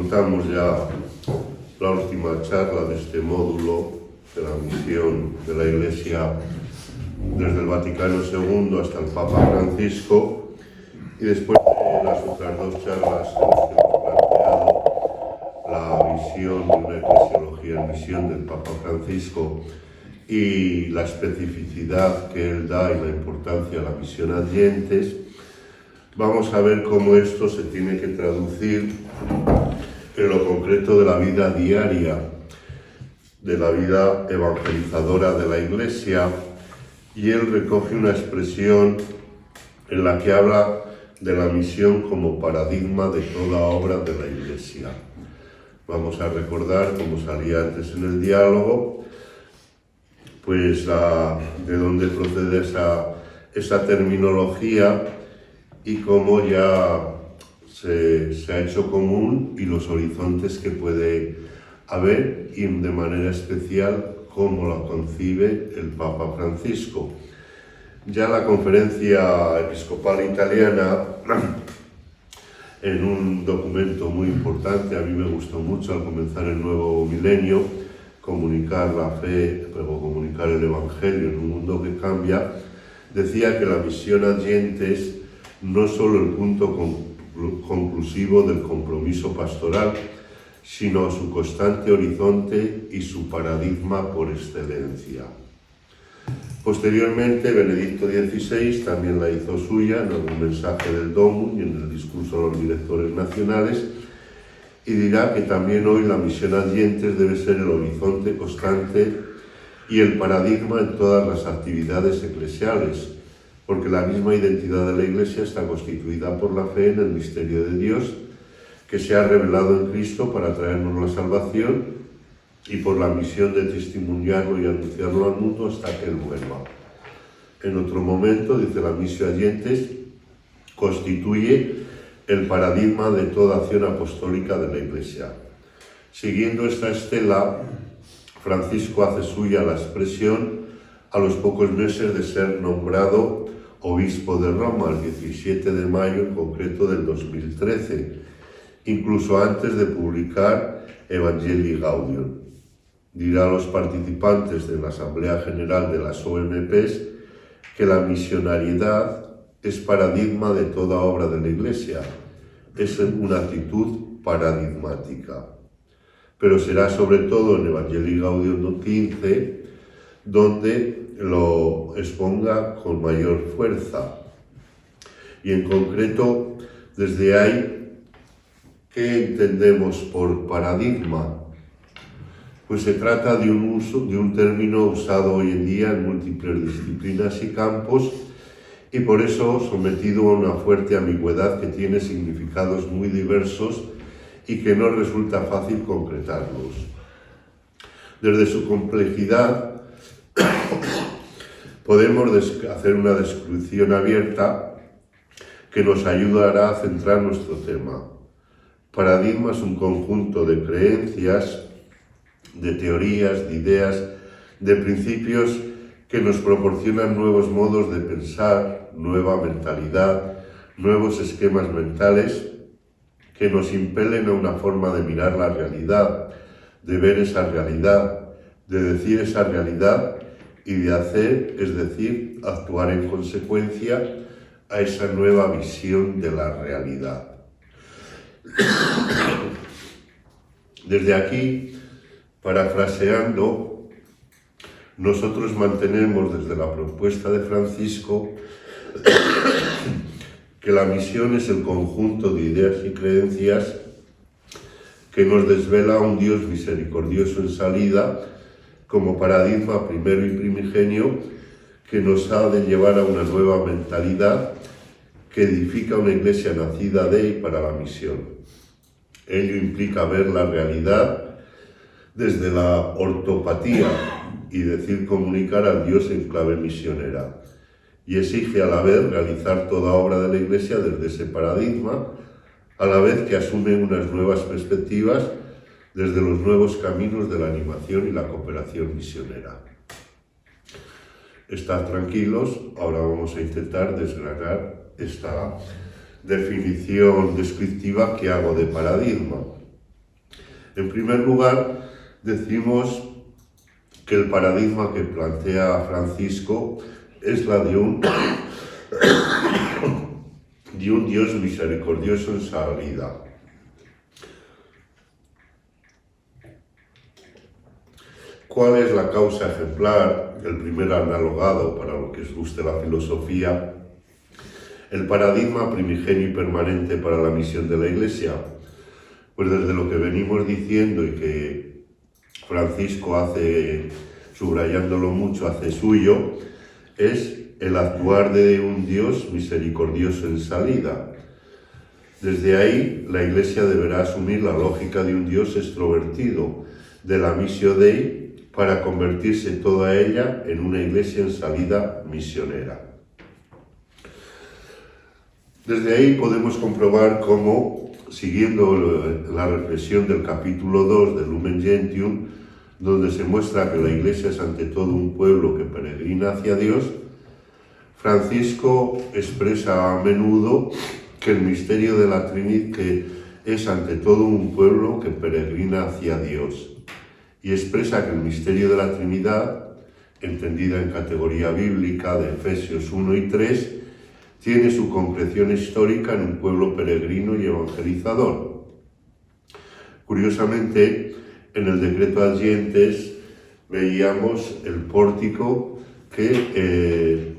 afrontamos ya la última charla de este módulo de la misión de la Iglesia desde el Vaticano II hasta el Papa Francisco, y después de las otras dos charlas en las que hemos planteado la visión de una eclesiología en misión del Papa Francisco y la especificidad que él da y la importancia de la misión adyentes, vamos a ver cómo esto se tiene que traducir en lo concreto de la vida diaria, de la vida evangelizadora de la Iglesia, y él recoge una expresión en la que habla de la misión como paradigma de toda obra de la Iglesia. Vamos a recordar, como salía antes en el diálogo, pues de dónde procede esa terminología y cómo ya se ha hecho común y los horizontes que puede haber, y de manera especial cómo la concibe el Papa Francisco. Ya la Conferencia Episcopal Italiana, en un documento muy importante, a mí me gustó mucho al comenzar el nuevo milenio, comunicar la fe, pero comunicar el Evangelio en un mundo que cambia, decía que la misión adyentes no es solo el punto conclusivo del compromiso pastoral, sino su constante horizonte y su paradigma por excelencia. Posteriormente, Benedicto XVI también la hizo suya en algún mensaje del Domum y en el discurso de los directores nacionales, y dirá que también hoy la misión adyentes debe ser el horizonte constante y el paradigma en todas las actividades eclesiales, porque la misma identidad de la Iglesia está constituida por la fe en el misterio de Dios, que se ha revelado en Cristo para traernos la salvación, y por la misión de testimoniarlo y anunciarlo al mundo hasta que Él vuelva. En otro momento, dice, la misión adyentes constituye el paradigma de toda acción apostólica de la Iglesia. Siguiendo esta estela, Francisco hace suya la expresión a los pocos meses de ser nombrado obispo de Roma, el 17 de mayo en concreto del 2013, incluso antes de publicar Evangelii Gaudium. Dirá a los participantes de la Asamblea General de las OMPs que la misionariedad es paradigma de toda obra de la Iglesia, es una actitud paradigmática. Pero será sobre todo en Evangelii Gaudium 15 donde lo exponga con mayor fuerza. Y en concreto, desde ahí, ¿qué entendemos por paradigma? Pues se trata de un término usado hoy en día en múltiples disciplinas y campos, y por eso sometido a una fuerte ambigüedad que tiene significados muy diversos y que no resulta fácil concretarlos. Desde su complejidad podemos hacer una descripción abierta que nos ayudará a centrar nuestro tema. Paradigma es un conjunto de creencias, de teorías, de ideas, de principios que nos proporcionan nuevos modos de pensar, nueva mentalidad, nuevos esquemas mentales que nos impelen a una forma de mirar la realidad, de ver esa realidad, de decir esa realidad y de hacer, es decir, actuar en consecuencia a esa nueva visión de la realidad. Desde aquí, parafraseando, nosotros mantenemos desde la propuesta de Francisco que la misión es el conjunto de ideas y creencias que nos desvela a un Dios misericordioso en salida como paradigma primero y primigenio que nos ha de llevar a una nueva mentalidad que edifica una Iglesia nacida de y para la misión. Ello implica ver la realidad desde la ortopatía y decir comunicar al Dios en clave misionera, y exige a la vez realizar toda obra de la Iglesia desde ese paradigma, a la vez que asume unas nuevas perspectivas desde los nuevos caminos de la animación y la cooperación misionera. Estad tranquilos, ahora vamos a intentar desgranar esta definición descriptiva que hago de paradigma. En primer lugar, decimos que el paradigma que plantea Francisco es la de un Dios misericordioso en salida. ¿Cuál es la causa ejemplar? El primer analogado, para lo que os guste la filosofía, el paradigma primigenio y permanente para la misión de la Iglesia. Pues desde lo que venimos diciendo y que Francisco hace, subrayándolo mucho, hace suyo, es el actuar de un Dios misericordioso en salida. Desde ahí, la Iglesia deberá asumir la lógica de un Dios extrovertido, de la missio Dei, para convertirse toda ella en una Iglesia en salida misionera. Desde ahí podemos comprobar cómo, siguiendo la reflexión del capítulo 2 del Lumen Gentium, donde se muestra que la Iglesia es ante todo un pueblo que peregrina hacia Dios, Francisco expresa a menudo que el misterio de la Trinidad que es ante todo un pueblo que peregrina hacia Dios, y expresa que el misterio de la Trinidad, entendida en categoría bíblica de Efesios 1 y 3, tiene su concreción histórica en un pueblo peregrino y evangelizador. Curiosamente, en el decreto Adyentes veíamos el pórtico que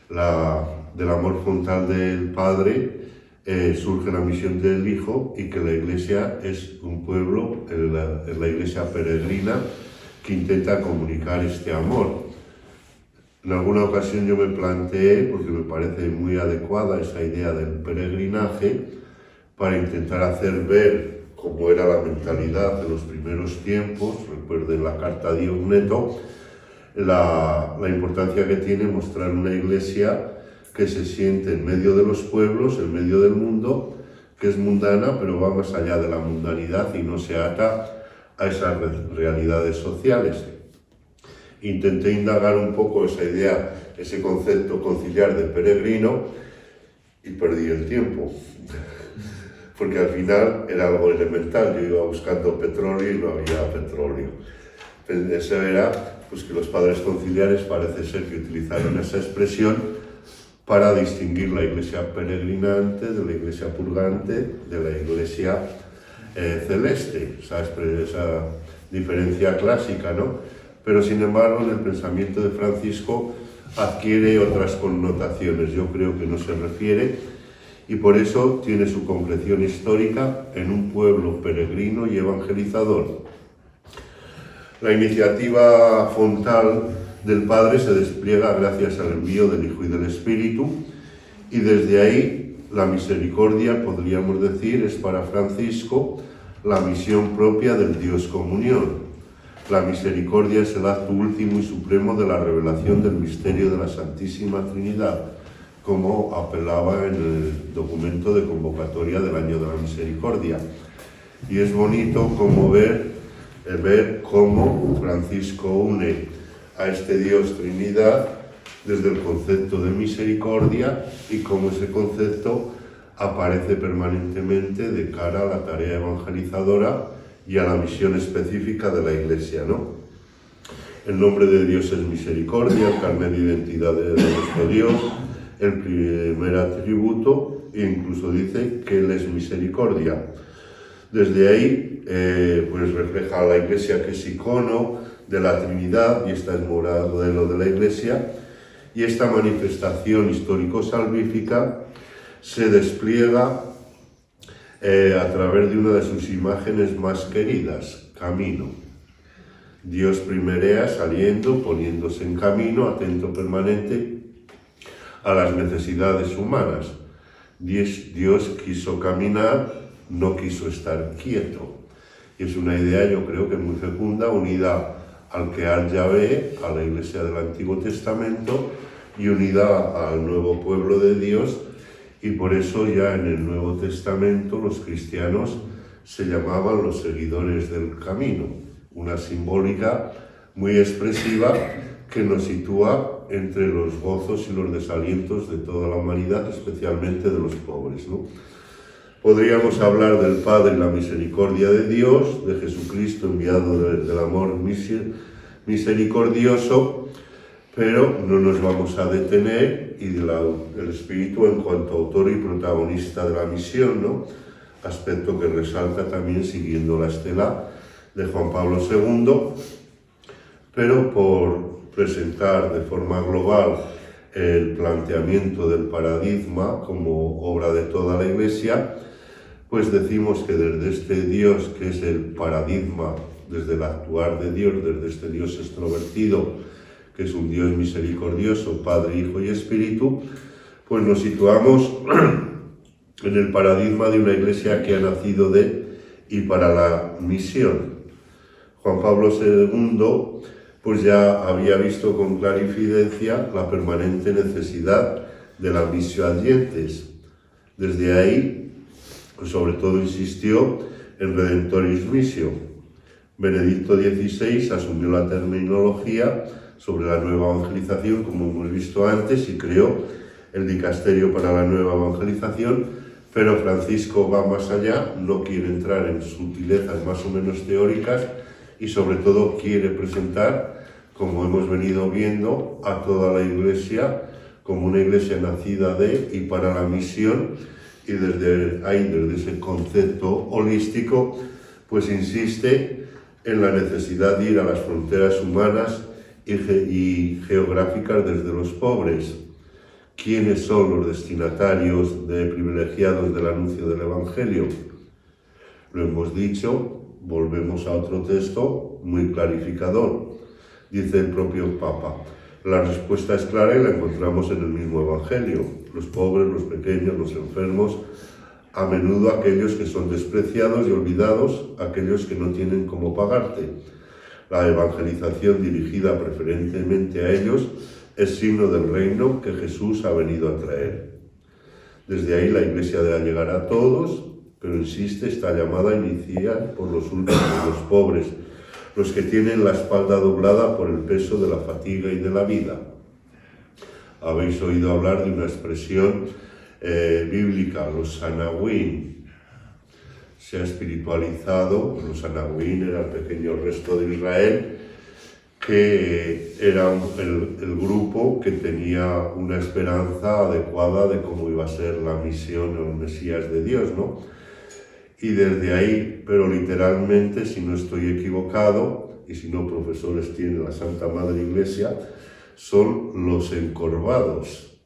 del amor frontal del Padre surge la misión del Hijo, y que la Iglesia es un pueblo, la Iglesia peregrina, que intenta comunicar este amor. En alguna ocasión yo me planteé, porque me parece muy adecuada esa idea del peregrinaje, para intentar hacer ver cómo era la mentalidad de los primeros tiempos. Recuerden la carta de Diogneto, la importancia que tiene mostrar una Iglesia que se siente en medio de los pueblos, en medio del mundo, que es mundana, pero va más allá de la mundanidad y no se ata a esas realidades sociales. Intenté indagar un poco esa idea, ese concepto conciliar de peregrino, y perdí el tiempo, porque al final era algo elemental. Yo iba buscando petróleo y no había petróleo. Eso era pues, que los padres conciliares parece ser que utilizaron esa expresión para distinguir la Iglesia peregrinante de la Iglesia purgante, de la Iglesia celeste, esa diferencia clásica, ¿no? Pero sin embargo, en el pensamiento de Francisco adquiere otras connotaciones. Yo creo que no se refiere, y por eso tiene su concreción histórica en un pueblo peregrino y evangelizador. La iniciativa frontal del Padre se despliega gracias al envío del Hijo y del Espíritu, y desde ahí la misericordia, podríamos decir, es para Francisco la misión propia del Dios comunión. La misericordia es el acto último y supremo de la revelación del misterio de la Santísima Trinidad, como apelaba en el documento de convocatoria del Año de la Misericordia. Y es bonito como ver cómo Francisco une a este Dios Trinidad desde el concepto de misericordia, y cómo ese concepto aparece permanentemente de cara a la tarea evangelizadora y a la misión específica de la Iglesia, ¿no? El nombre de Dios es misericordia, el carnet de identidad de nuestro Dios, el primer atributo, e incluso dice que Él es misericordia. Desde ahí, pues refleja a la Iglesia que es icono de la Trinidad, y está el modelo de la Iglesia, y esta manifestación histórico-salvífica se despliega a través de una de sus imágenes más queridas, camino. Dios primerea saliendo, poniéndose en camino, atento permanente a las necesidades humanas. Dios quiso caminar, no quiso estar quieto. Y es una idea, yo creo que muy fecunda, unida al Keal Yahvé, a la Iglesia del Antiguo Testamento, y unida al nuevo pueblo de Dios. Y por eso ya en el Nuevo Testamento los cristianos se llamaban los seguidores del camino, una simbólica muy expresiva que nos sitúa entre los gozos y los desalientos de toda la humanidad, especialmente de los pobres, ¿no? Podríamos hablar del Padre y la misericordia de Dios, de Jesucristo enviado del amor misericordioso, pero no nos vamos a detener, y del Espíritu en cuanto autor y protagonista de la misión, ¿no? Aspecto que resalta también siguiendo la estela de Juan Pablo II, pero por presentar de forma global el planteamiento del paradigma como obra de toda la Iglesia, pues decimos que desde este Dios que es el paradigma, desde el actuar de Dios, desde este Dios extrovertido, que es un Dios misericordioso, Padre, Hijo y Espíritu, pues nos situamos en el paradigma de una Iglesia que ha nacido de y para la misión. Juan Pablo II pues ya había visto con clarificencia la permanente necesidad de la missio adientes. Desde ahí, pues sobre todo insistió en Redemptoris Missio. Benedicto XVI asumió la terminología sobre la nueva evangelización, como hemos visto antes, y creó el dicasterio para la nueva evangelización, pero Francisco va más allá, no quiere entrar en sutilezas más o menos teóricas y sobre todo quiere presentar, como hemos venido viendo, a toda la Iglesia como una Iglesia nacida de y para la misión, y desde ahí, desde ese concepto holístico, pues insiste en la necesidad de ir a las fronteras humanas y geográficas desde los pobres. ¿Quiénes son los destinatarios privilegiados del anuncio del Evangelio? Lo hemos dicho, volvemos a otro texto muy clarificador. Dice el propio Papa, la respuesta es clara y la encontramos en el mismo Evangelio. Los pobres, los pequeños, los enfermos, a menudo aquellos que son despreciados y olvidados, aquellos que no tienen cómo pagarte. La evangelización dirigida preferentemente a ellos es signo del reino que Jesús ha venido a traer. Desde ahí la Iglesia debe llegar a todos, pero insiste, está llamada a iniciar por los últimos, los pobres, los que tienen la espalda doblada por el peso de la fatiga y de la vida. Habéis oído hablar de una expresión bíblica, los Anahuín. Se ha espiritualizado, los Anahuín era el pequeño resto de Israel, que era el grupo que tenía una esperanza adecuada de cómo iba a ser la misión o el Mesías de Dios, ¿no? Y desde ahí, pero literalmente, si no estoy equivocado, y si no profesores tiene la Santa Madre Iglesia, son los encorvados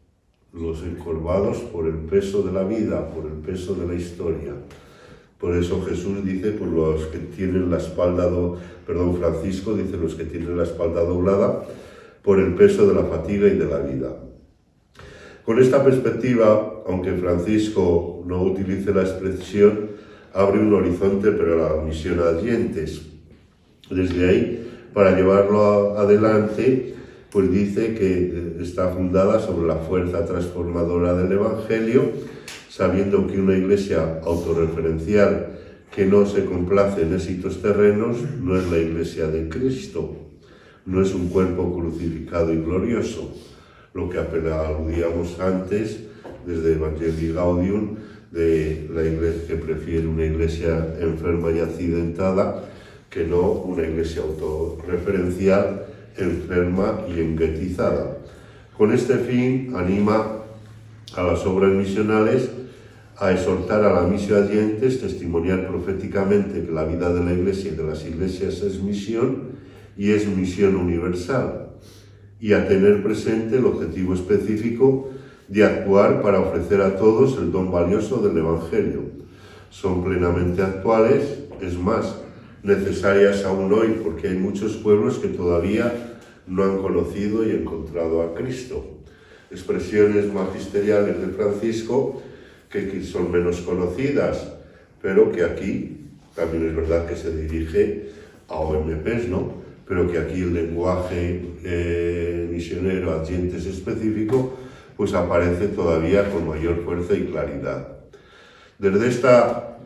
por el peso de la vida, por el peso de la historia. Por eso Jesús dice, pues los que tienen la espalda, Francisco dice los que tienen la espalda doblada por el peso de la fatiga y de la vida. Con esta perspectiva, aunque Francisco no utilice la expresión, abre un horizonte para la misión adientes. Desde ahí, para llevarlo adelante, pues dice que está fundada sobre la fuerza transformadora del Evangelio, sabiendo que una Iglesia autorreferencial que no se complace en éxitos terrenos no es la Iglesia de Cristo, no es un cuerpo crucificado y glorioso, lo que apenas aludíamos antes desde Evangelii Gaudium, de la Iglesia que prefiere una Iglesia enferma y accidentada que no una Iglesia autorreferencial, enferma y enguetizada. Con este fin anima a las obras misionales a exhortar a la missio adientes, testimoniar proféticamente que la vida de la Iglesia y de las iglesias es misión y es misión universal, y a tener presente el objetivo específico de actuar para ofrecer a todos el don valioso del Evangelio. Son plenamente actuales, es más, necesarias aún hoy, porque hay muchos pueblos que todavía no han conocido y encontrado a Cristo. Expresiones magisteriales de Francisco que son menos conocidas, pero que aquí también es verdad que se dirige a OMPs, ¿no? Pero que aquí el lenguaje misionero adientes específico pues aparece todavía con mayor fuerza y claridad. Desde esta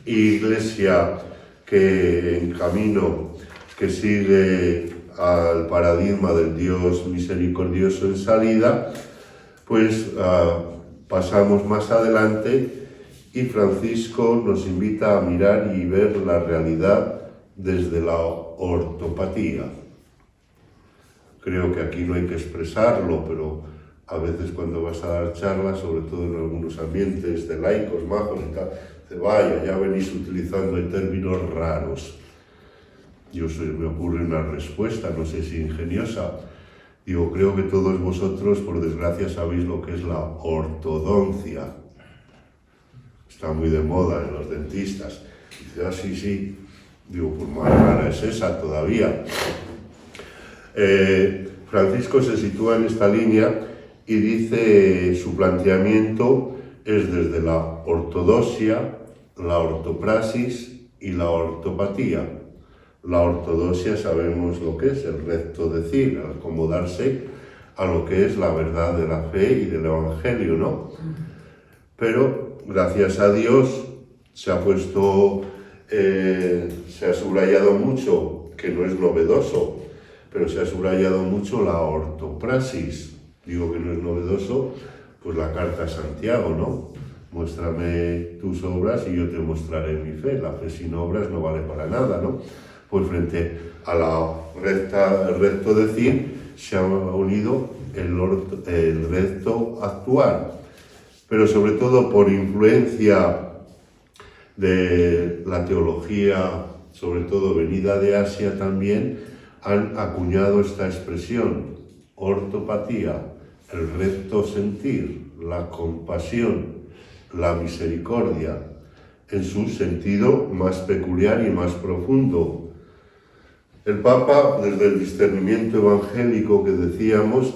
Iglesia que en camino, que sigue al paradigma del Dios misericordioso en salida, pues pasamos más adelante y Francisco nos invita a mirar y ver la realidad desde la ortopatía. Creo que aquí no hay que expresarlo, pero a veces cuando vas a dar charlas, sobre todo en algunos ambientes de laicos, majos y tal, vaya, ya venís utilizando términos raros. Me ocurre una respuesta, no sé si ingeniosa. Digo, creo que todos vosotros, por desgracia, sabéis lo que es la ortodoncia. Está muy de moda en los dentistas. Dice, ah, sí, sí. Digo, pues más rara es esa todavía. Francisco se sitúa en esta línea y dice su planteamiento es desde la ortodoxia, la ortopraxis y la ortopatía. La ortodoxia sabemos lo que es el recto decir, el acomodarse a lo que es la verdad de la fe y del Evangelio, ¿no? Pero gracias a Dios se ha subrayado mucho, que no es novedoso, pero se ha subrayado mucho la ortopraxis. Digo que no es novedoso, pues la carta a Santiago, ¿no? Muéstrame tus obras y yo te mostraré mi fe. La fe sin obras no vale para nada, ¿no? Pues frente a el recto decir se ha unido el recto actuar, pero sobre todo por influencia de la teología, sobre todo venida de Asia también, han acuñado esta expresión, ortopatía, el recto sentir, la compasión, la misericordia, en su sentido más peculiar y más profundo. El Papa, desde el discernimiento evangélico que decíamos,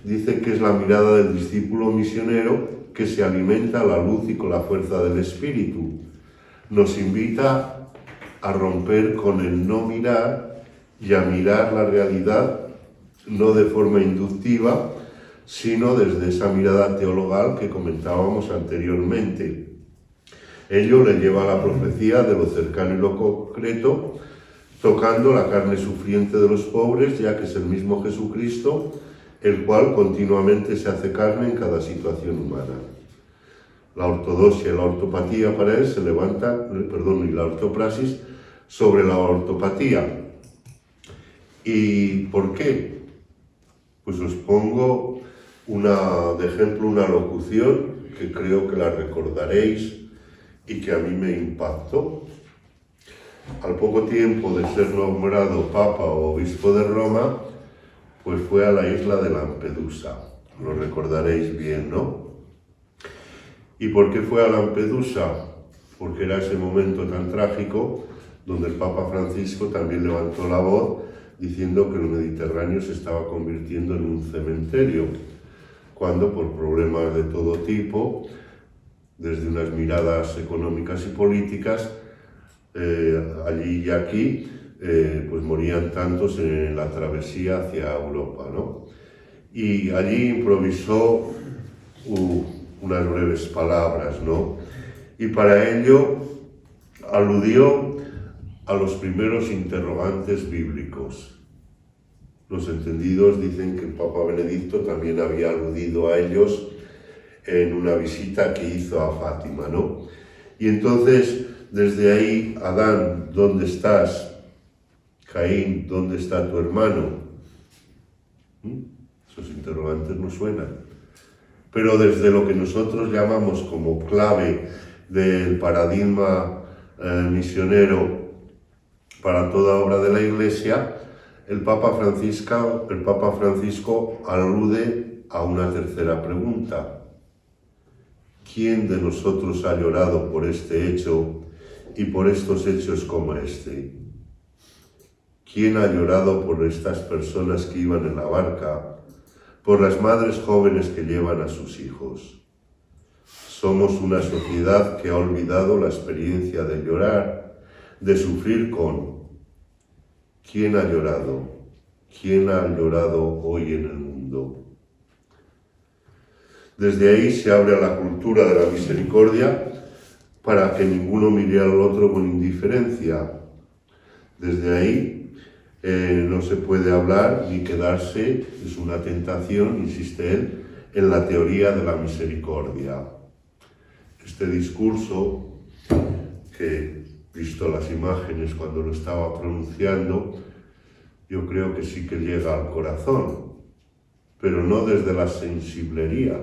dice que es la mirada del discípulo misionero que se alimenta a la luz y con la fuerza del Espíritu. Nos invita a romper con el no mirar y a mirar la realidad no de forma inductiva, sino desde esa mirada teologal que comentábamos anteriormente. Ello le lleva a la profecía de lo cercano y lo concreto, tocando la carne sufriente de los pobres, ya que es el mismo Jesucristo, el cual continuamente se hace carne en cada situación humana. La ortodoxia y la ortopatía para él se levanta, y la ortopraxis sobre la ortopatía. ¿Y por qué? Pues os pongo de ejemplo una locución que creo que la recordaréis y que a mí me impactó. Al poco tiempo de ser nombrado Papa o Obispo de Roma, pues fue a la isla de Lampedusa. Lo recordaréis bien, ¿no? ¿Y por qué fue a Lampedusa? Porque era ese momento tan trágico donde el Papa Francisco también levantó la voz diciendo que el Mediterráneo se estaba convirtiendo en un cementerio, cuando por problemas de todo tipo, desde unas miradas económicas y políticas, allí y aquí, pues morían tantos en la travesía hacia Europa, ¿no? Y allí improvisó unas breves palabras, ¿no? Y para ello aludió a los primeros interrogantes bíblicos. Los entendidos dicen que el Papa Benedicto también había aludido a ellos en una visita que hizo a Fátima, ¿no? Y entonces, desde ahí, Adán, ¿dónde estás? Caín, ¿dónde está tu hermano? Esos interrogantes no suenan. Pero desde lo que nosotros llamamos como clave del paradigma misionero para toda obra de la Iglesia, el Papa Francisco alude a una tercera pregunta. ¿Quién de nosotros ha llorado por este hecho y por estos hechos como este? ¿Quién ha llorado por estas personas que iban en la barca, por las madres jóvenes que llevan a sus hijos? Somos una sociedad que ha olvidado la experiencia de llorar, de sufrir con. ¿Quién ha llorado? ¿Quién ha llorado hoy en el mundo? Desde ahí se abre a la cultura de la misericordia para que ninguno mire al otro con indiferencia. Desde ahí no se puede hablar ni quedarse, es una tentación, insiste él, en la teoría de la misericordia. Este discurso, que visto las imágenes cuando lo estaba pronunciando, yo creo que sí que llega al corazón, pero no desde la sensiblería,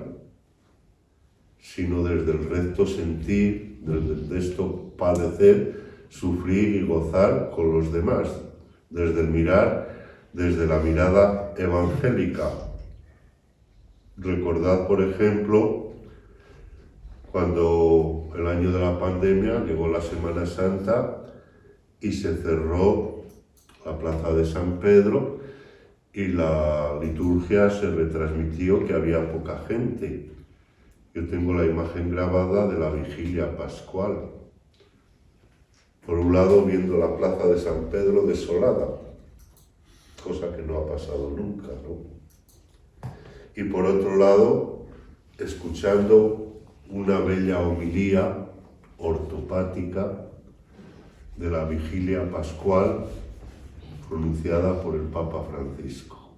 sino desde el recto sentir, desde esto padecer, sufrir y gozar con los demás, desde el mirar, desde la mirada evangélica. Recordad, por ejemplo, cuando el año de la pandemia llegó la Semana Santa y se cerró la plaza de San Pedro y la liturgia se retransmitió, que había poca gente. Yo tengo la imagen grabada de la vigilia pascual. Por un lado, viendo la plaza de San Pedro desolada, cosa que no ha pasado nunca, ¿no? Y por otro lado, escuchando una bella homilía ortopática de la vigilia pascual pronunciada por el Papa Francisco.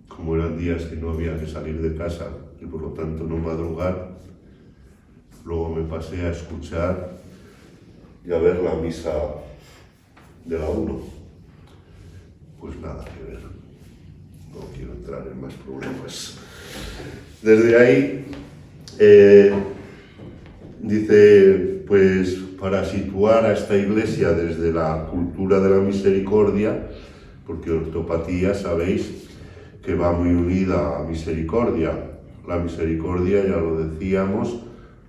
Como eran días que no había que salir de casa y por lo tanto no madrugar, luego me pasé a escuchar y a ver la misa de la 1. Pues nada que ver, no quiero entrar en más problemas. Desde ahí, dice, pues para situar a esta iglesia desde la cultura de la misericordia, porque ortopatía, sabéis, que va muy unida a misericordia. La misericordia, ya lo decíamos,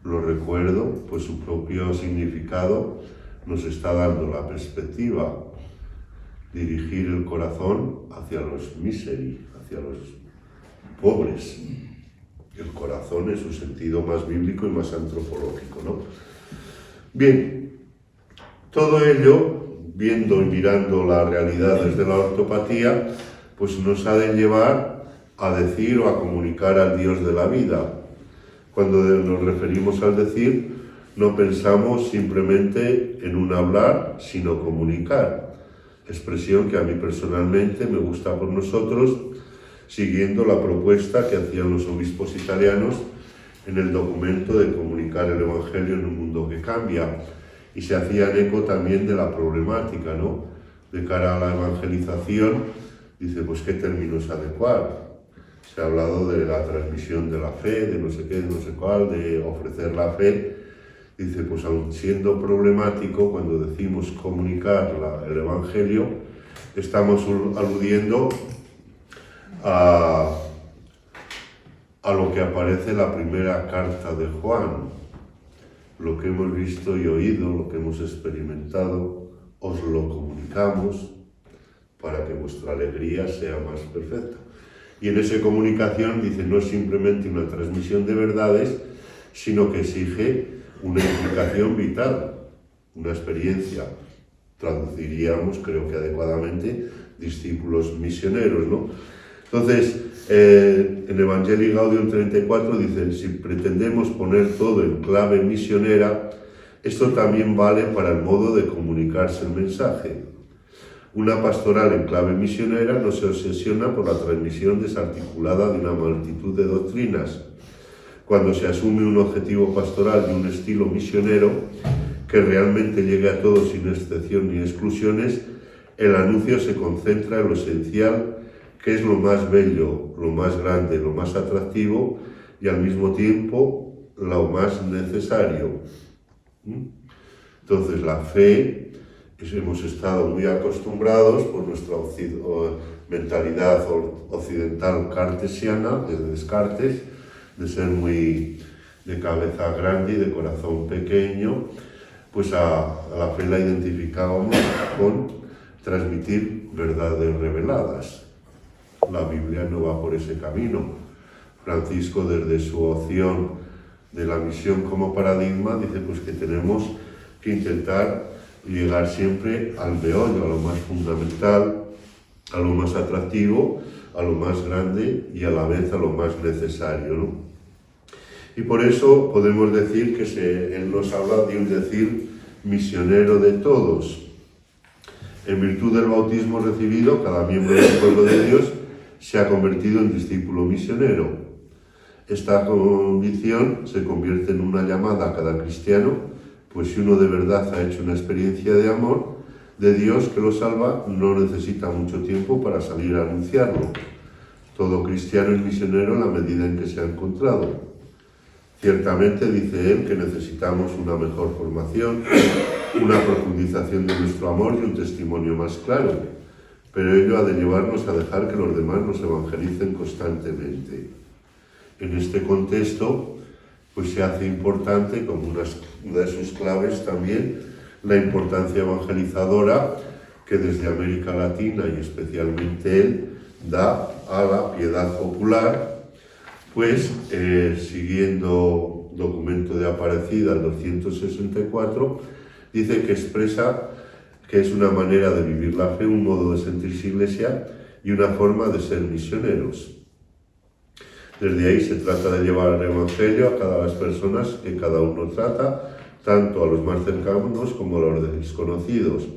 lo recuerdo, pues su propio significado nos está dando la perspectiva, dirigir el corazón hacia los miseri, hacia los pobres. El corazón en su sentido más bíblico y más antropológico, ¿no? Bien, todo ello, viendo y mirando la realidad desde la ortopatía, pues nos ha de llevar a decir o a comunicar al Dios de la vida. Cuando nos referimos al decir, no pensamos simplemente en un hablar, sino comunicar. Expresión que a mí personalmente me gusta por nosotros, siguiendo la propuesta que hacían los obispos italianos en el documento de comunicar el Evangelio en un mundo que cambia. Y se hacían eco también de la problemática, ¿no? De cara a la evangelización, dice, pues qué términos adecuar. Se ha hablado de la transmisión de la fe, de no sé qué, de no sé cuál, de ofrecer la fe. Dice, pues aun siendo problemático, cuando decimos comunicar el Evangelio, estamos aludiendo a lo que aparece en la primera carta de Juan. Lo que hemos visto y oído, lo que hemos experimentado, os lo comunicamos para que vuestra alegría sea más perfecta. Y en esa comunicación, dice, no es simplemente una transmisión de verdades, sino que exige una implicación vital, una experiencia. Traduciríamos, creo que adecuadamente, discípulos misioneros, ¿no? Entonces, en Evangelii Gaudium 34 dice, si pretendemos poner todo en clave misionera, esto también vale para el modo de comunicarse el mensaje. Una pastoral en clave misionera no se obsesiona por la transmisión desarticulada de una multitud de doctrinas. Cuando se asume un objetivo pastoral de un estilo misionero que realmente llegue a todos sin excepción ni exclusiones, el anuncio se concentra en lo esencial, que es lo más bello, lo más grande, lo más atractivo y al mismo tiempo lo más necesario. Entonces la fe, hemos estado muy acostumbrados por nuestra mentalidad occidental cartesiana, desde Descartes, de ser muy de cabeza grande y de corazón pequeño, pues a la fe la identificábamos con transmitir verdades reveladas. La Biblia no va por ese camino. Francisco, desde su opción de la misión como paradigma, dice pues que tenemos que intentar llegar siempre al meollo, a lo más fundamental, a lo más atractivo, a lo más grande y a la vez a lo más necesario, ¿no? Y por eso podemos decir que él nos habla de un decir misionero de todos. En virtud del bautismo recibido, cada miembro del pueblo de Dios se ha convertido en discípulo misionero. Esta convicción se convierte en una llamada a cada cristiano, pues si uno de verdad ha hecho una experiencia de amor de Dios que lo salva, no necesita mucho tiempo para salir a anunciarlo. Todo cristiano es misionero en la medida en que se ha encontrado. Ciertamente, dice él, que necesitamos una mejor formación, una profundización de nuestro amor y un testimonio más claro, pero ello ha de llevarnos a dejar que los demás nos evangelicen constantemente. En este contexto, pues se hace importante, como una de sus claves también, la importancia evangelizadora que desde América Latina y especialmente él da a la piedad popular, pues siguiendo documento de Aparecida, el 264, dice que expresa que es una manera de vivir la fe, un modo de sentirse iglesia y una forma de ser misioneros. Desde ahí se trata de llevar el Evangelio a cada las personas que cada uno trata, tanto a los más cercanos como a los desconocidos,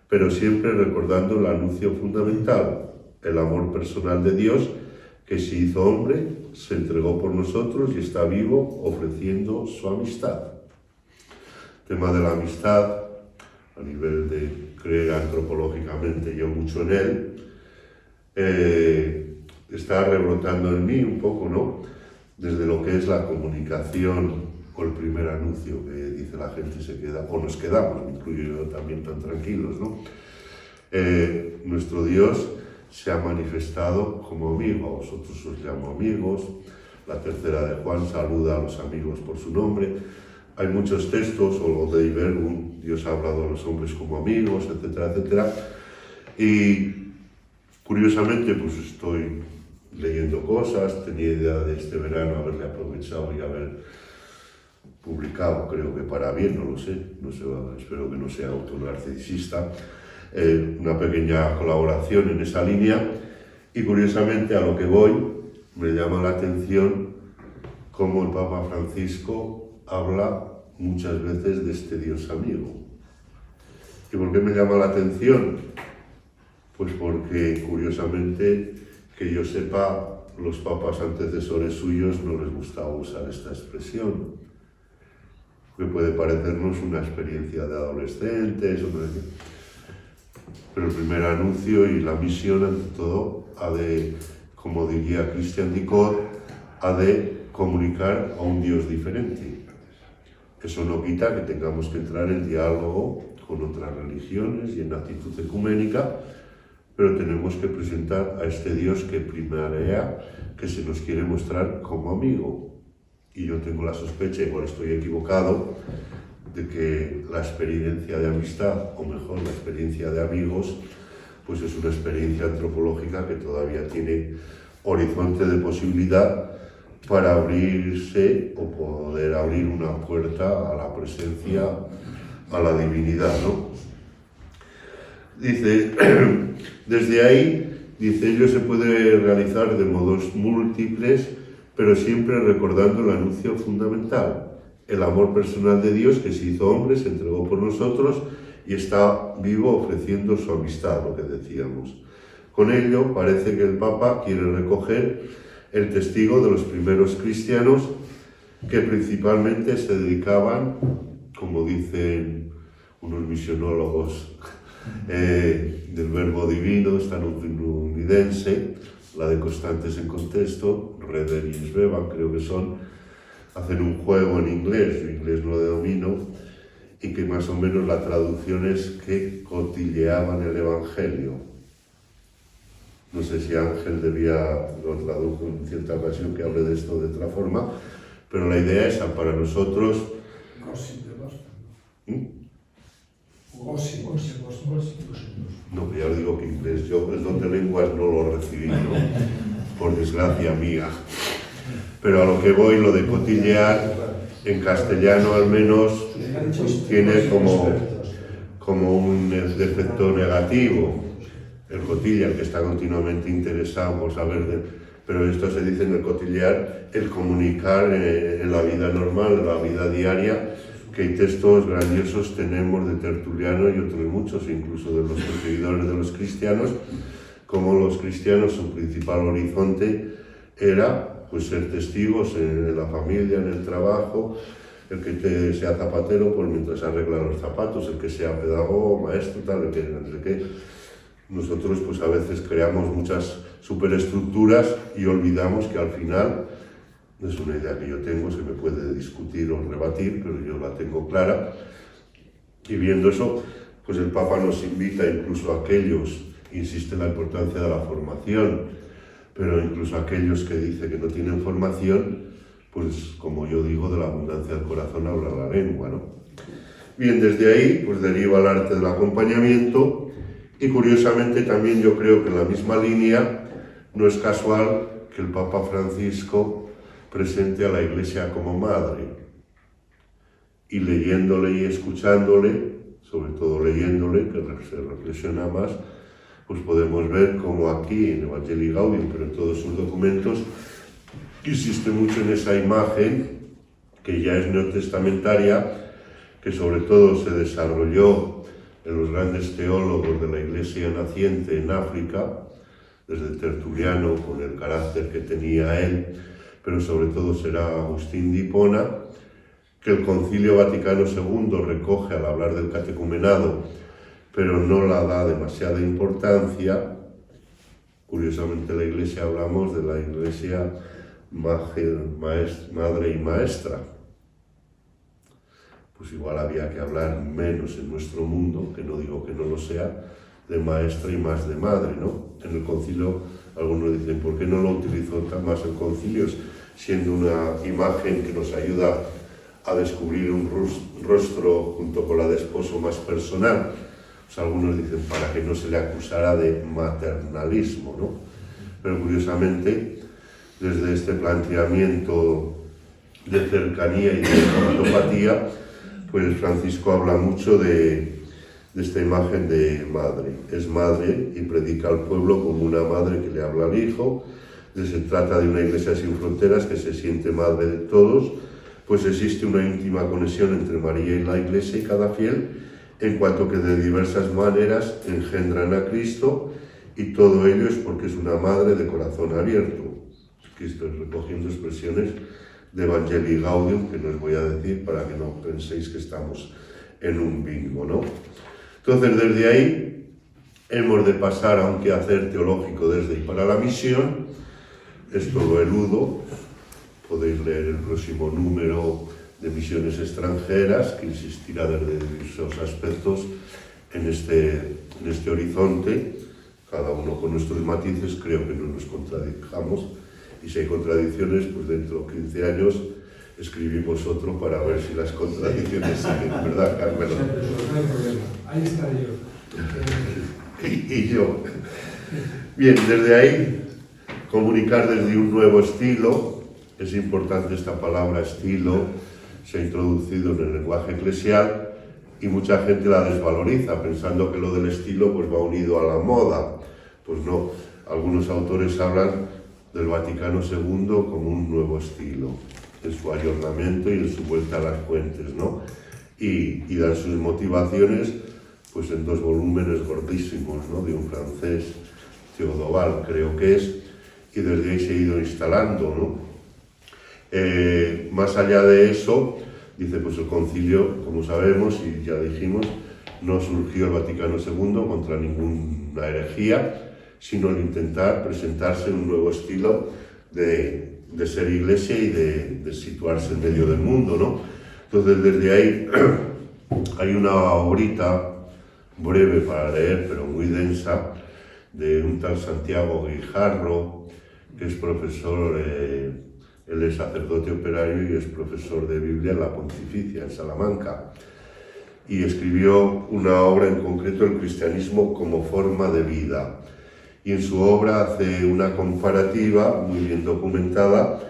pero siempre recordando el anuncio fundamental, el amor personal de Dios, que se hizo hombre, se entregó por nosotros y está vivo ofreciendo su amistad. El tema de la amistad, a nivel de creer antropológicamente yo mucho en él, está rebrotando en mí un poco, ¿no? Desde lo que es la comunicación o el primer anuncio que dice la gente se queda, o nos quedamos, me incluyo yo también tan tranquilos, ¿no? Nuestro Dios se ha manifestado como amigo, a vosotros os llamo amigos. La tercera de Juan saluda a los amigos por su nombre. Hay muchos textos, o lo de Iberbum, Dios ha hablado a los hombres como amigos, etcétera, etcétera. Y curiosamente, pues estoy leyendo cosas, tenía idea de este verano haberle aprovechado y haber publicado, creo que para bien, no lo sé, espero que no sea autonarcisista, una pequeña colaboración en esa línea, y curiosamente a lo que voy me llama la atención cómo el Papa Francisco habla muchas veces de este Dios amigo. ¿Y por qué me llama la atención? Pues porque curiosamente, que yo sepa, los papas antecesores suyos no les gustaba usar esta expresión, que puede parecernos una experiencia de adolescentes, pero el primer anuncio y la misión, ante todo, ha de, como diría Christian Dicord, ha de comunicar a un Dios diferente. Eso no quita que tengamos que entrar en diálogo con otras religiones y en actitud ecuménica, pero tenemos que presentar a este Dios que primarea, que se nos quiere mostrar como amigo. Y yo tengo la sospecha, igual estoy equivocado, de que la experiencia de amistad, o mejor, la experiencia de amigos, pues es una experiencia antropológica que todavía tiene horizonte de posibilidad para abrirse o poder abrir una puerta a la presencia, a la divinidad, ¿no? Dice, desde ahí, dice, ello se puede realizar de modos múltiples, pero siempre recordando el anuncio fundamental, el amor personal de Dios que se hizo hombre, se entregó por nosotros y está vivo ofreciendo su amistad, lo que decíamos. Con ello parece que el Papa quiere recoger el testigo de los primeros cristianos que principalmente se dedicaban, como dicen unos misionólogos del Verbo Divino estadounidense, la de Constantes en Contexto, Redder y Sveban, creo que son, hacen un juego en inglés, yo inglés no domino, y que más o menos la traducción es que cotilleaban el Evangelio. No sé si Ángel lo tradujo en cierta ocasión que hable de esto de otra forma, pero la idea es para nosotros... No, ya os digo que inglés, yo el don de lenguas no lo recibí, ¿no? Por desgracia mía. Pero a lo que voy, lo de cotillear, en castellano al menos, tiene como un defecto negativo. El cotilla, el que está continuamente interesado por saber pero esto se dice en el cotillear, el comunicar en la vida normal, en la vida diaria, que hay textos grandiosos tenemos de Tertuliano y otros muchos, incluso de los perseguidores de los cristianos, como los cristianos, su principal horizonte era pues ser testigos en la familia, en el trabajo, el que sea zapatero, pues mientras arregla los zapatos, el que sea pedagogo, maestro, tal, el que no sé qué. Nosotros pues a veces creamos muchas superestructuras y olvidamos que al final, es una idea que yo tengo, se me puede discutir o rebatir, pero yo la tengo clara. Y viendo eso, pues el Papa nos invita, incluso a aquellos, insiste en la importancia de la formación, pero incluso a aquellos que dicen que no tienen formación, pues como yo digo, de la abundancia del corazón habla la lengua, ¿no? Bien, desde ahí pues deriva el arte del acompañamiento y curiosamente también yo creo que en la misma línea no es casual que el Papa Francisco presente a la Iglesia como madre. Y leyéndole y escuchándole, sobre todo leyéndole, que se reflexiona más, pues podemos ver cómo aquí en Evangelii Gaudium, pero en todos sus documentos, insiste mucho en esa imagen que ya es neotestamentaria, que sobre todo se desarrolló en los grandes teólogos de la Iglesia naciente en África, desde Tertuliano, con el carácter que tenía él, pero sobre todo será Agustín de Hipona, que el Concilio Vaticano II recoge al hablar del catecumenado, pero no la da demasiada importancia. Curiosamente la Iglesia hablamos de la Iglesia madre y maestra. Pues igual había que hablar menos en nuestro mundo, que no digo que no lo sea, de maestra y más de madre, ¿no? En el concilio algunos dicen, ¿por qué no lo utilizó más el concilio? Siendo una imagen que nos ayuda a descubrir un rostro junto con la de esposo más personal. Pues algunos dicen, para que no se le acusara de maternalismo, ¿no? Pero curiosamente, desde este planteamiento de cercanía y de homeopatía, pues Francisco habla mucho de esta imagen de madre. Es madre y predica al pueblo como una madre que le habla al hijo. Se trata de una iglesia sin fronteras que se siente madre de todos, pues existe una íntima conexión entre María y la iglesia y cada fiel, en cuanto que de diversas maneras engendran a Cristo, y todo ello es porque es una madre de corazón abierto. Aquí estoy recogiendo expresiones de Evangelii Gaudium, que no os voy a decir para que no penséis que estamos en un bingo, ¿no? Entonces, desde ahí hemos de pasar a un quehacer teológico desde y para la misión. Esto lo eludo, podéis leer el próximo número de misiones extranjeras, que insistirá desde diversos aspectos en este horizonte, cada uno con nuestros matices. Creo que no nos contradijamos, y si hay contradicciones, pues dentro de 15 años escribimos otro para ver si las contradicciones siguen, ¿verdad, Carmelo? No hay problema, ahí estaré yo. Y yo. Bien, desde ahí, comunicar desde un nuevo estilo. Es importante esta palabra estilo, se ha introducido en el lenguaje eclesial y mucha gente la desvaloriza, pensando que lo del estilo pues va unido a la moda. Pues no, algunos autores hablan del Vaticano II como un nuevo estilo, en su ayornamiento y en su vuelta a las fuentes, ¿no? Y dan sus motivaciones pues en 2 volúmenes gordísimos, ¿no? De un francés, Theodoval, creo que es, y desde ahí se ha ido instalando, ¿no? Más allá de eso, dice, pues el concilio, como sabemos y ya dijimos, no surgió el Vaticano II contra ninguna herejía, sino el intentar presentarse en un nuevo estilo de ser iglesia y de situarse en medio del mundo, ¿no? Entonces, desde ahí hay una obrita breve para leer, pero muy densa, de un tal Santiago Guijarro, que es profesor, él es sacerdote operario y es profesor de Biblia en la Pontificia, en Salamanca, y escribió una obra en concreto, El cristianismo como forma de vida. Y en su obra hace una comparativa muy bien documentada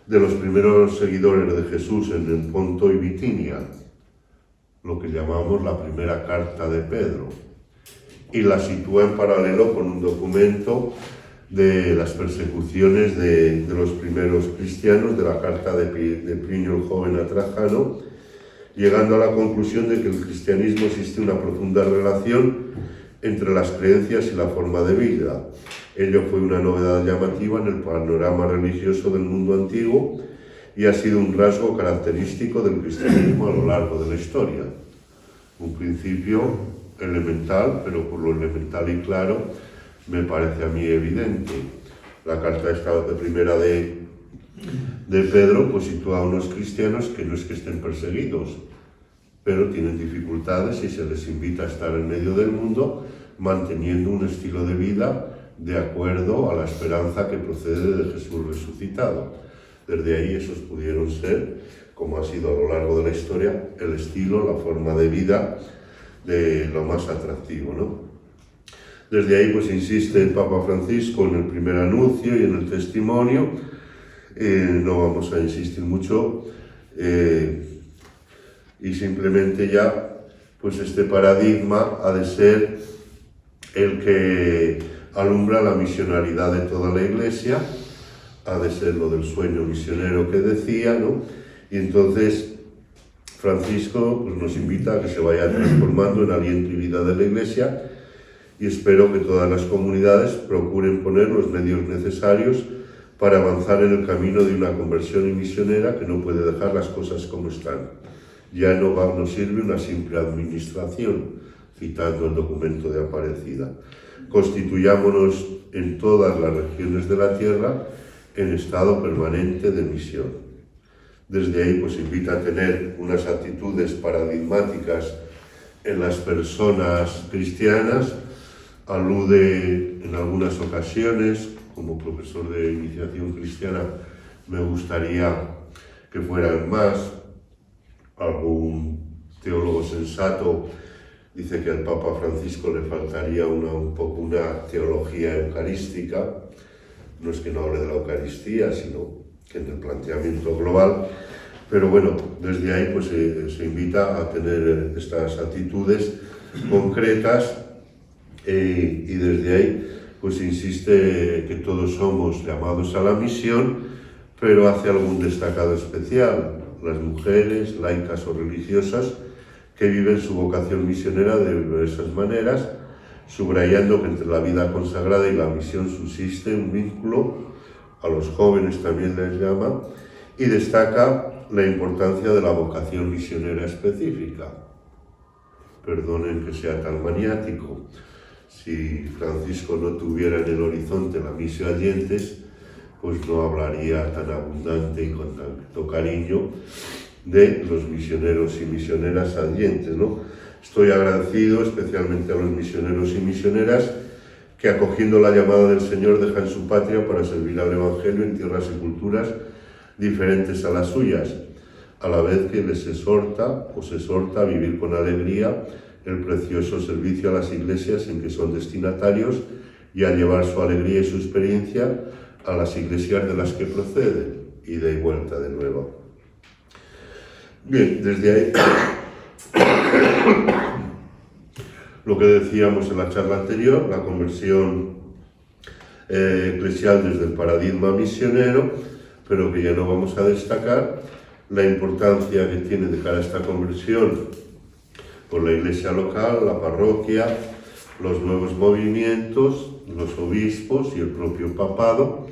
de los primeros seguidores de Jesús en el Ponto y Bitinia, lo que llamamos la primera carta de Pedro, y la sitúa en paralelo con un documento de las persecuciones de los primeros cristianos, de la carta de Plinio el Joven a Trajano, llegando a la conclusión de que en el cristianismo existe una profunda relación entre las creencias y la forma de vida, Ello fue una novedad llamativa en el panorama religioso del mundo antiguo y ha sido un rasgo característico del cristianismo a lo largo de la historia. Un principio elemental, pero por lo elemental y claro, me parece a mí evidente. La carta de primera de Pedro pues sitúa a unos cristianos que no es que estén perseguidos, pero tienen dificultades y se les invita a estar en medio del mundo manteniendo un estilo de vida de acuerdo a la esperanza que procede de Jesús resucitado. Desde ahí esos pudieron ser, como ha sido a lo largo de la historia, el estilo, la forma de vida de lo más atractivo, ¿no? Desde ahí pues insiste el Papa Francisco en el primer anuncio y en el testimonio. No vamos a insistir mucho y simplemente ya pues este paradigma ha de ser el que alumbra la misionalidad de toda la Iglesia, ha de ser lo del sueño misionero que decía, ¿no? Y entonces Francisco pues, nos invita a que se vaya transformando en aliento y vida de la Iglesia, y espero que todas las comunidades procuren poner los medios necesarios para avanzar en el camino de una conversión misionera que no puede dejar las cosas como están. Ya no nos sirve una simple administración, citando el documento de Aparecida. Constituyámonos en todas las regiones de la tierra en estado permanente de misión. Desde ahí pues invita a tener unas actitudes paradigmáticas en las personas cristianas. Alude en algunas ocasiones, como profesor de iniciación cristiana, me gustaría que fueran más. Algún teólogo sensato dice que al Papa Francisco le faltaría un poco una teología eucarística. No es que no hable de la Eucaristía, sino que en el planteamiento global. Pero bueno, desde ahí pues se invita a tener estas actitudes concretas y desde ahí pues insiste que todos somos llamados a la misión, pero hace algún destacado especial: las mujeres, laicas o religiosas, que viven su vocación misionera de diversas maneras, subrayando que entre la vida consagrada y la misión subsiste un vínculo, a los jóvenes también les llama, y destaca la importancia de la vocación misionera específica. Perdonen que sea tan maniático. Si Francisco no tuviera en el horizonte la missio Allentes, pues no hablaría tan abundante y con tanto cariño de los misioneros y misioneras allentes, ¿no? Estoy agradecido especialmente a los misioneros y misioneras que, acogiendo la llamada del Señor, dejan su patria para servir al Evangelio en tierras y culturas diferentes a las suyas, a la vez que les exhorta a vivir con alegría el precioso servicio a las iglesias en que son destinatarios y a llevar su alegría y su experiencia a las iglesias de las que proceden, ida y vuelta de nuevo. Bien, desde ahí lo que decíamos en la charla anterior, la conversión eclesial desde el paradigma misionero, pero que ya no vamos a destacar la importancia que tiene de cara a esta conversión por la iglesia local, la parroquia, los nuevos movimientos, los obispos y el propio papado.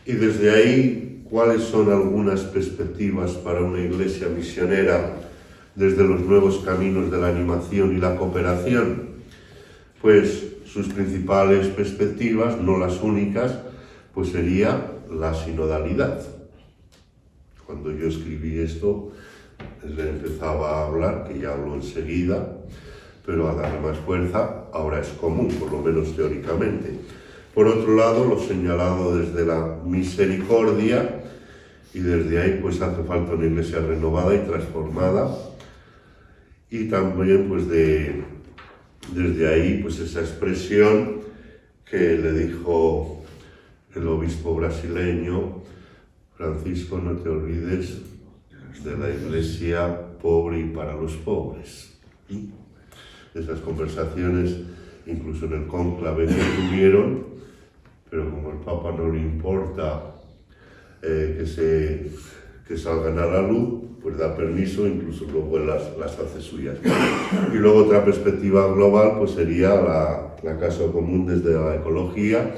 Y desde ahí, ¿cuáles son algunas perspectivas para una iglesia misionera desde los nuevos caminos de la animación y la cooperación? Pues sus principales perspectivas, no las únicas, pues sería la sinodalidad. Cuando yo escribí esto, le empezaba a hablar, que ya hablo enseguida, pero a darle más fuerza, ahora es común, por lo menos teóricamente. Por otro lado, lo señalado desde la misericordia, y desde ahí pues hace falta una iglesia renovada y transformada, y también pues desde ahí pues esa expresión que le dijo el obispo brasileño: Francisco, no te olvides de la iglesia pobre y para los pobres. Esas conversaciones, incluso en el cónclave que tuvieron, pero como al Papa no le importa que salgan a la luz, pues da permiso, incluso luego las hace suyas. Y luego otra perspectiva global pues sería la casa común desde la ecología,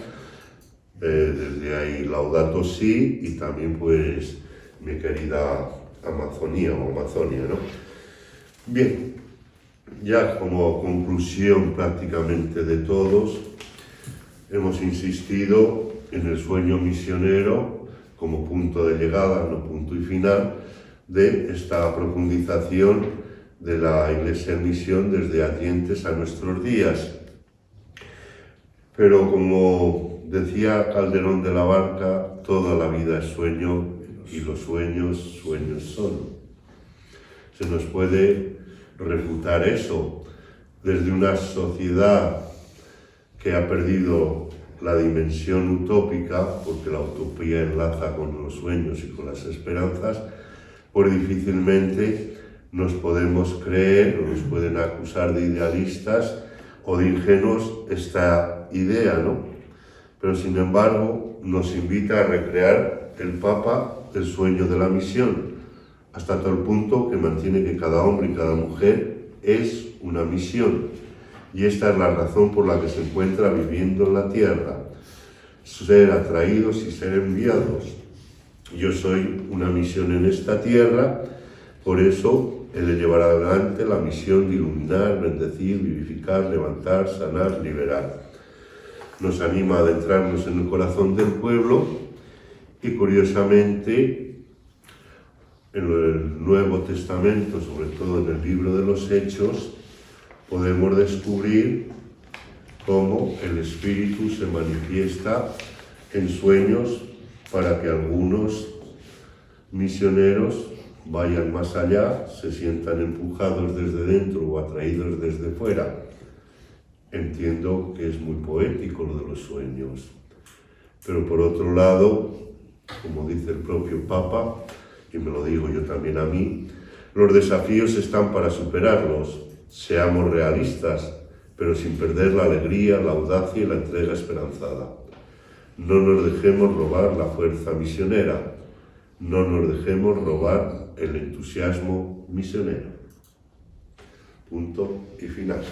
Desde ahí Laudato Si y también pues mi querida Amazonía o Amazonia, ¿no? Bien, ya como conclusión prácticamente de todos, hemos insistido en el sueño misionero como punto de llegada, no punto y final, de esta profundización de la Iglesia en misión desde Atientes a nuestros días. Pero como decía Calderón de la Barca, toda la vida es sueño y los sueños, sueños son. Se nos puede refutar eso desde una sociedad que ha perdido la dimensión utópica, porque la utopía enlaza con los sueños y con las esperanzas, pues difícilmente nos podemos creer o nos pueden acusar de idealistas o de ingenuos esta idea, ¿no? Pero sin embargo nos invita a recrear el Papa el sueño de la misión, hasta tal punto que mantiene que cada hombre y cada mujer es una misión. Y esta es la razón por la que se encuentra viviendo en la tierra, ser atraídos y ser enviados. Yo soy una misión en esta tierra, por eso he de llevar adelante la misión de iluminar, bendecir, vivificar, levantar, sanar, liberar. Nos anima a adentrarnos en el corazón del pueblo y curiosamente en el Nuevo Testamento, sobre todo en el libro de los Hechos, podemos descubrir cómo el Espíritu se manifiesta en sueños para que algunos misioneros vayan más allá, se sientan empujados desde dentro o atraídos desde fuera. Entiendo que es muy poético lo de los sueños, pero por otro lado, como dice el propio Papa, y me lo digo yo también a mí, los desafíos están para superarlos. Seamos realistas, pero sin perder la alegría, la audacia y la entrega esperanzada. No nos dejemos robar la fuerza misionera, no nos dejemos robar el entusiasmo misionero. Punto y final.